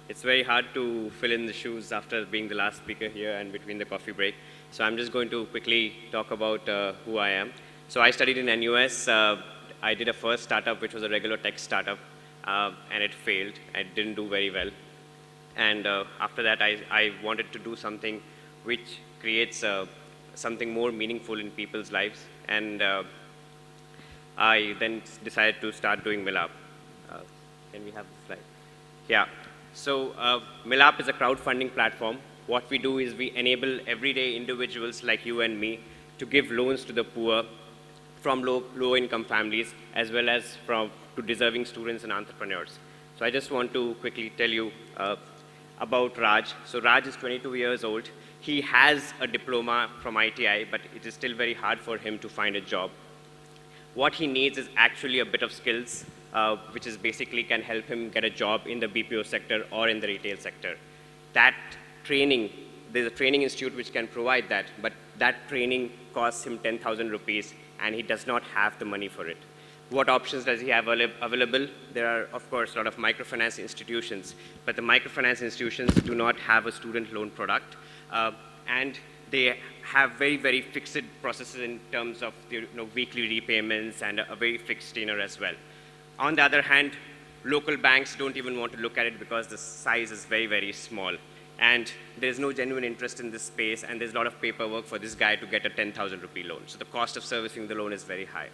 It's very hard to fill in the shoes after being the last speaker here and between the coffee break. So I'm just going to quickly talk about who I am. So I studied in NUS. I did a first startup, which was a regular tech startup, and it failed. I didn't do very well. And after that, I wanted to do something which creates something more meaningful in people's lives. And I then decided to start doing MILAP. Can we have the slide? Yeah. So MILAP is a crowdfunding platform. What we do is we enable everyday individuals like you and me to give loans to the poor from low-income families, as well as to deserving students and entrepreneurs. So I just want to quickly tell you about Raj. So Raj is 22 years old. He has a diploma from ITI, but it is still very hard for him to find a job. What he needs is actually a bit of skills, which is basically can help him get a job in the BPO sector or in the retail sector. That training, there's a training institute which can provide that, but that training costs him 10,000 rupees, and he does not have the money for it. What options does he have available? There are, of course, a lot of microfinance institutions, but the microfinance institutions do not have a student loan product, and they have very, very fixed processes in terms of weekly repayments and a very fixed tenor as well. On the other hand, local banks don't even want to look at it because the size is very, very small. And there's no genuine interest in this space, and there's a lot of paperwork for this guy to get a 10,000 rupee loan. So the cost of servicing the loan is very high.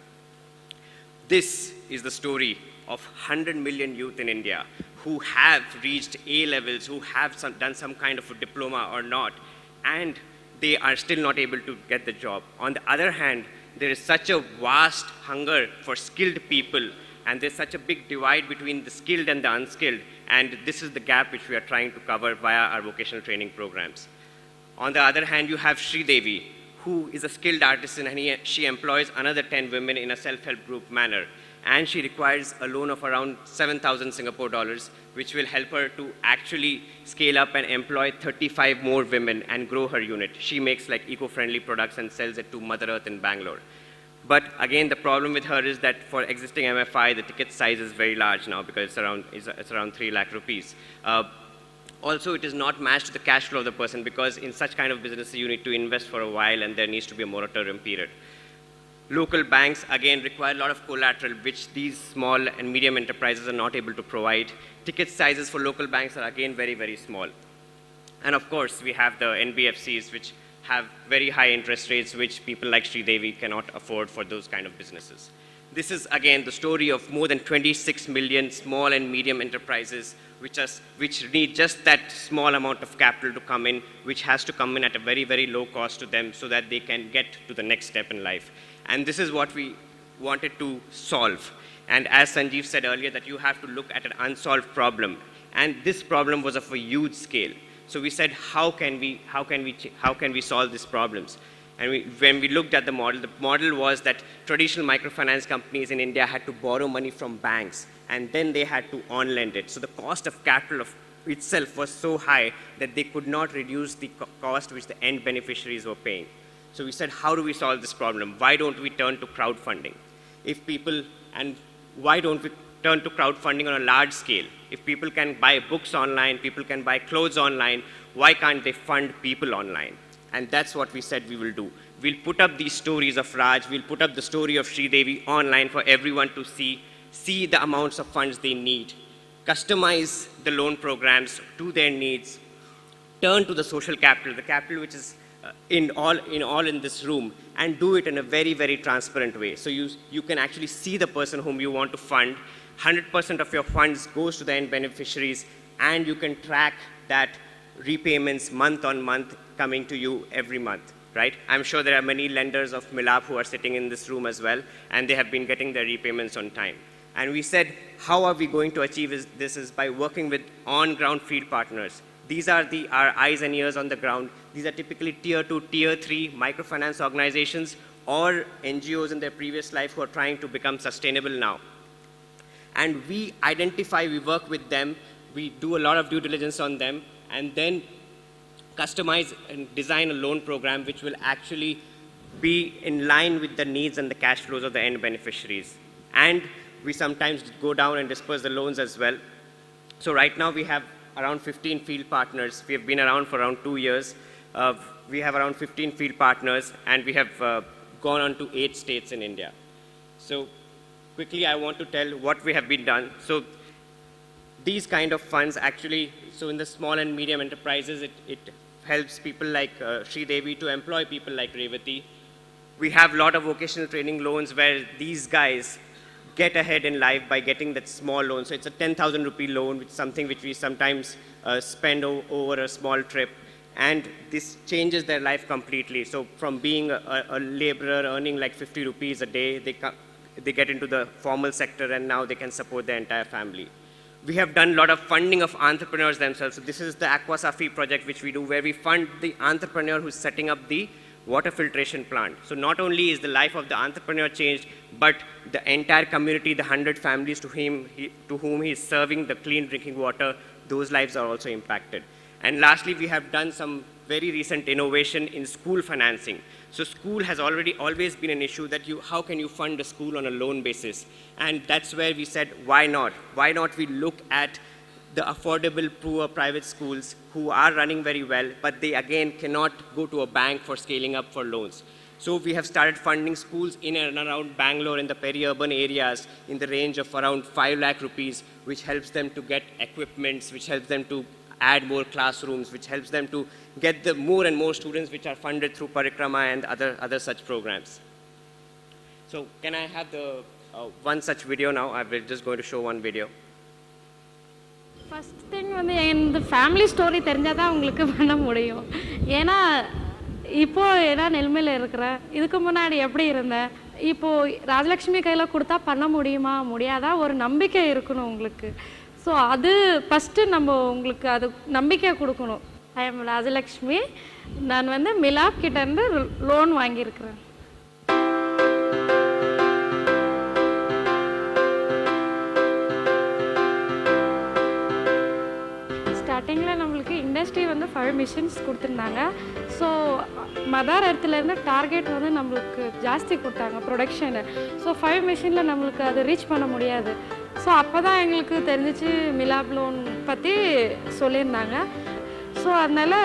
This is the story of 100 million youth in India who have reached A levels, who have done some kind of a diploma or not, and they are still not able to get the job. On the other hand, there is such a vast hunger for skilled people, and there's such a big divide between the skilled and the unskilled, and this is the gap which we are trying to cover via our vocational training programs. On the other hand, you have Sridevi, who is a skilled artisan, and she employs another 10 women in a self-help group manner. And she requires a loan of around 7,000 Singapore dollars, which will help her to actually scale up and employ 35 more women and grow her unit. She makes like eco-friendly products and sells it to Mother Earth in Bangalore. But again, the problem with her is that for existing MFI, the ticket size is very large now because it's around 3 lakh rupees. Also, it is not matched to the cash flow of the person because in such kind of business, you need to invest for a while and there needs to be a moratorium period. Local banks, again, require a lot of collateral, which these small and medium enterprises are not able to provide. Ticket sizes for local banks are, again, very, very small. And of course, we have the NBFCs, which have very high interest rates, which people like Sridevi cannot afford for those kind of businesses. This is, again, the story of more than 26 million small and medium enterprises, which need just that small amount of capital to come in, which has to come in at a very, very low cost to them so that they can get to the next step in life. And this is what we wanted to solve. And as Sanjeev said earlier, that you have to look at an unsolved problem. And this problem was of a huge scale. So we said, how can we solve these problems? And when we looked at the model was that traditional microfinance companies in India had to borrow money from banks, and then they had to on-lend it. So the cost of capital itself was so high that they could not reduce the cost which the end beneficiaries were paying. So we said, how do we solve this problem? Why don't we turn to crowdfunding? Why don't we turn to crowdfunding on a large scale? If people can buy books online, people can buy clothes online, why can't they fund people online? And that's what we said we will do. We'll put up these stories of Raj, we'll put up the story of Sridevi online for everyone to see the amounts of funds they need, customize the loan programs to their needs, turn to the social capital, the capital which is in this room, and do it in a very, very transparent way. So you can actually see the person whom you want to fund. 100% of your funds goes to the end beneficiaries, and you can track that repayments month on month coming to you every month, right? I'm sure there are many lenders of MILAP who are sitting in this room as well, and they have been getting their repayments on time. And we said, how are we going to achieve this is by working with on-ground field partners. These are our eyes and ears on the ground. These are typically tier 2, tier 3 microfinance organizations or NGOs in their previous life who are trying to become sustainable now. And we work with them, we do a lot of due diligence on them, and then customize and design a loan program which will actually be in line with the needs and the cash flows of the end beneficiaries. And we sometimes go down and disperse the loans as well. So right now we have around 15 field partners. We have been around for around 2 years. We have around 15 field partners, and we have gone on to 8 states in India. So quickly, I want to tell what we have been done. So these kind of funds actually, so in the small and medium enterprises, it helps people like Sri Devi to employ people like Revati. We have a lot of vocational training loans where these guys get ahead in life by getting that small loan. So it's a 10,000 rupee loan, which is something which we sometimes spend over a small trip. And this changes their life completely. So from being a laborer earning like 50 rupees a day, they get into the formal sector, and now they can support their entire family. We have done a lot of funding of entrepreneurs themselves. So this is the Aqua Safi project which we do, where we fund the entrepreneur who's setting up the water filtration plant. So not only is the life of the entrepreneur changed, but the entire community, the 100 families to whom he is serving the clean drinking water, those lives are also impacted. And lastly, we have done some very recent innovation in school financing. So school has always been an issue that how can you fund a school on a loan basis? And that's where we said, why not? Why not we look at the affordable poor private schools who are running very well, but they again cannot go to a bank for scaling up for loans. So we have started funding schools in and around Bangalore in the peri-urban areas in the range of around 5 lakh rupees, which helps them to get equipments, which helps them to add more classrooms, which helps them to get the more and more students which are funded through Parikrama and other such programs. So can I have the one such video now? I'm just going to show one video. First thing வந்து இந்த family story தெரிஞ்சால் தான் உங்களுக்கு பண்ண முடியும். ஏன்னா இப்போது ஏன்னா நெல்மையில் இருக்கிறேன், இதுக்கு முன்னாடி எப்படி இருந்தேன், இப்போது ராஜலக்ஷ்மி கையில் கொடுத்தா பண்ண முடியுமா முடியாதா ஒரு நம்பிக்கை இருக்கணும் உங்களுக்கு. ஸோ அது ஃபஸ்ட்டு நம்ம உங்களுக்கு அது நம்பிக்கை கொடுக்கணும். ஐ எம் ராஜலக்ஷ்மி, நான் வந்து மிலாப் கிட்டேருந்து லோன் வாங்கியிருக்கிறேன். ஸ்டார்டிங்கில் நம்மளுக்கு இண்டஸ்ட்ரி வந்து 5 மிஷின்ஸ் கொடுத்துருந்தாங்க. ஸோ மதர் இடத்துலேருந்து டார்கெட் வந்து நம்மளுக்கு ஜாஸ்தி கொடுத்தாங்க ப்ரொடக்ஷனு. ஸோ 5 மிஷினில் நம்மளுக்கு அதை ரீச் பண்ண முடியாது. ஸோ அப்போ தான் எங்களுக்கு தெரிஞ்சிச்சு மிலாப் லோன் பற்றி சொல்லியிருந்தாங்க. ஸோ அதனால்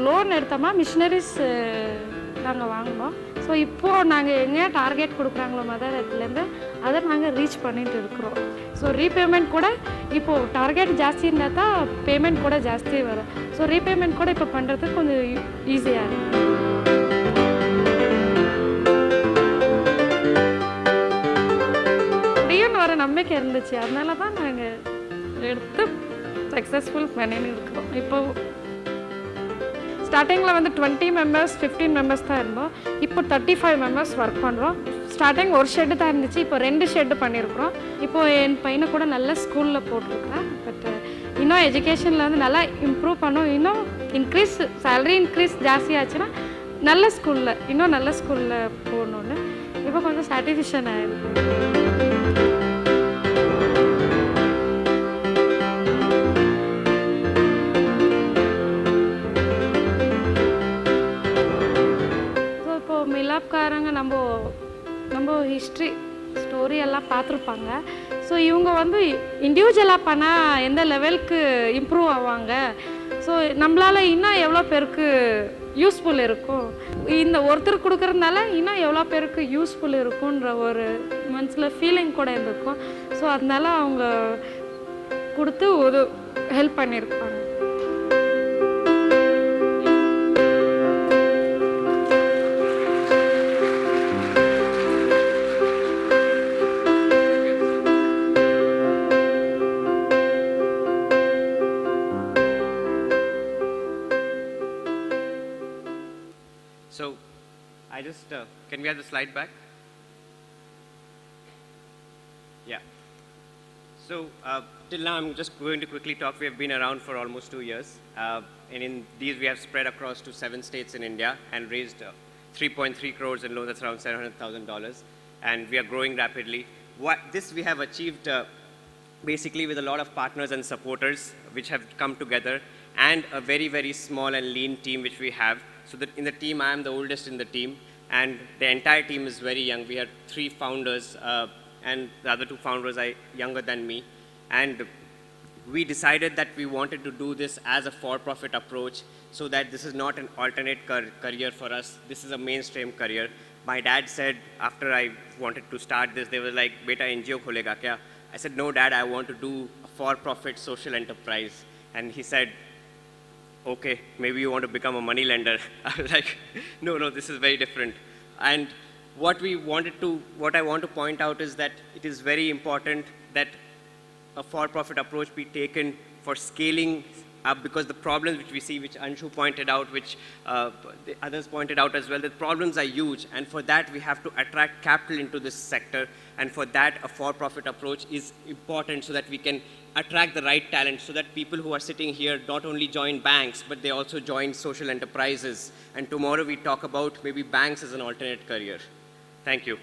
லோன் எடுத்தோமா மிஷினரிஸ் நாங்கள் வாங்கினோம். ஸோ இப்போது நாங்கள் எங்கேயா டார்கெட் கொடுக்குறாங்களோ மதர் இடத்துலேருந்து அதை நாங்கள் ரீச் பண்ணிட்டு இருக்கிறோம். ஸோ ரீபேமெண்ட் கூட இப்போது டார்கெட் ஜாஸ்தி இருந்தால் தான் பேமெண்ட் கூட ஜாஸ்தி வரும். ஸோ ரீபேமெண்ட் கூட இப்போ பண்ணுறதுக்கு கொஞ்சம் ஈஸியாக இருக்கும். முடியும்னு வர நம்பிக்கை இருந்துச்சு, அதனால தான் நாங்கள் எடுத்து சக்ஸஸ்ஃபுல் பண்ணின்னு இருக்கிறோம். இப்போது ஸ்டார்டிங்கில் வந்து 20 மெம்பர்ஸ் 15 மெம்பர்ஸ் தான் இருந்தோம். இப்போ 35 மெம்பர்ஸ் ஒர்க் பண்ணுறோம். ஸ்டார்டிங் ஒரு ஷெட்டு தான் இருந்துச்சு, இப்போ 2 ஷெட்டு பண்ணியிருக்கிறோம். இப்போது என் பையனை கூட நல்ல ஸ்கூலில் போட்டிருக்கிறேன். பட் இன்னும் எஜுகேஷனில் வந்து நல்லா இம்ப்ரூவ் பண்ணும். இன்னும் சேலரி இன்க்ரீஸ் ஜாஸ்தி ஆச்சுன்னா இன்னும் நல்ல ஸ்கூலில் போகணுன்னு இப்போ கொஞ்சம் சாட்டிஸ்ஃபேக்ஷன் ஆகிருக்கு. மிலாப்காரங்க நம்ம ஹிஸ்ட்ரி ஸ்டோரி எல்லாம் பார்த்துருப்பாங்க. ஸோ இவங்க வந்து இண்டிவிஜுவலாக பண்ணால் எந்த லெவலுக்கு இம்ப்ரூவ் ஆவாங்க, ஸோ நம்மளால் இன்னும் எவ்வளோ பேருக்கு யூஸ்ஃபுல் இருக்கும், இந்த ஒருத்தர் கொடுக்குறதுனால இன்னும் எவ்வளோ பேருக்கு யூஸ்ஃபுல் இருக்குன்ற ஒரு மனசில் ஃபீலிங் கூட இருந்திருக்கும். ஸோ அதனால அவங்க கொடுத்து ஒரு ஹெல்ப் பண்ணியிருப்பாங்க. So, can we have the slide back? Yeah. So, till now I'm just going to quickly talk. We have been around for almost 2 years. And in these we have spread across to 7 states in India and raised 3.3 crores in loans, that's around $700,000. And we are growing rapidly. This we have achieved basically with a lot of partners and supporters which have come together, and a very, very small and lean team which we have. So in the team, I am the oldest in the team, and the entire team is very young. We have 3 founders, and the other 2 founders are younger than me. And we decided that we wanted to do this as a for-profit approach so that this is not an alternate career for us. This is a mainstream career. My dad said, after I wanted to start this, they were like, beta NGO kholega kya? I said, no, Dad, I want to do a for-profit social enterprise. And he said, okay, maybe you want to become a money lender. I was like, no, this is very different. And what I want to point out is that it is very important that a for-profit approach be taken for scaling up, because the problems which we see, which Anshu pointed out, which the others pointed out as well, the problems are huge, and for that we have to attract capital into this sector, and for that a for-profit approach is important so that we can attract the right talent, so that people who are sitting here not only join banks, but they also join social enterprises. And tomorrow we talk about maybe banks as an alternate career. Thank you.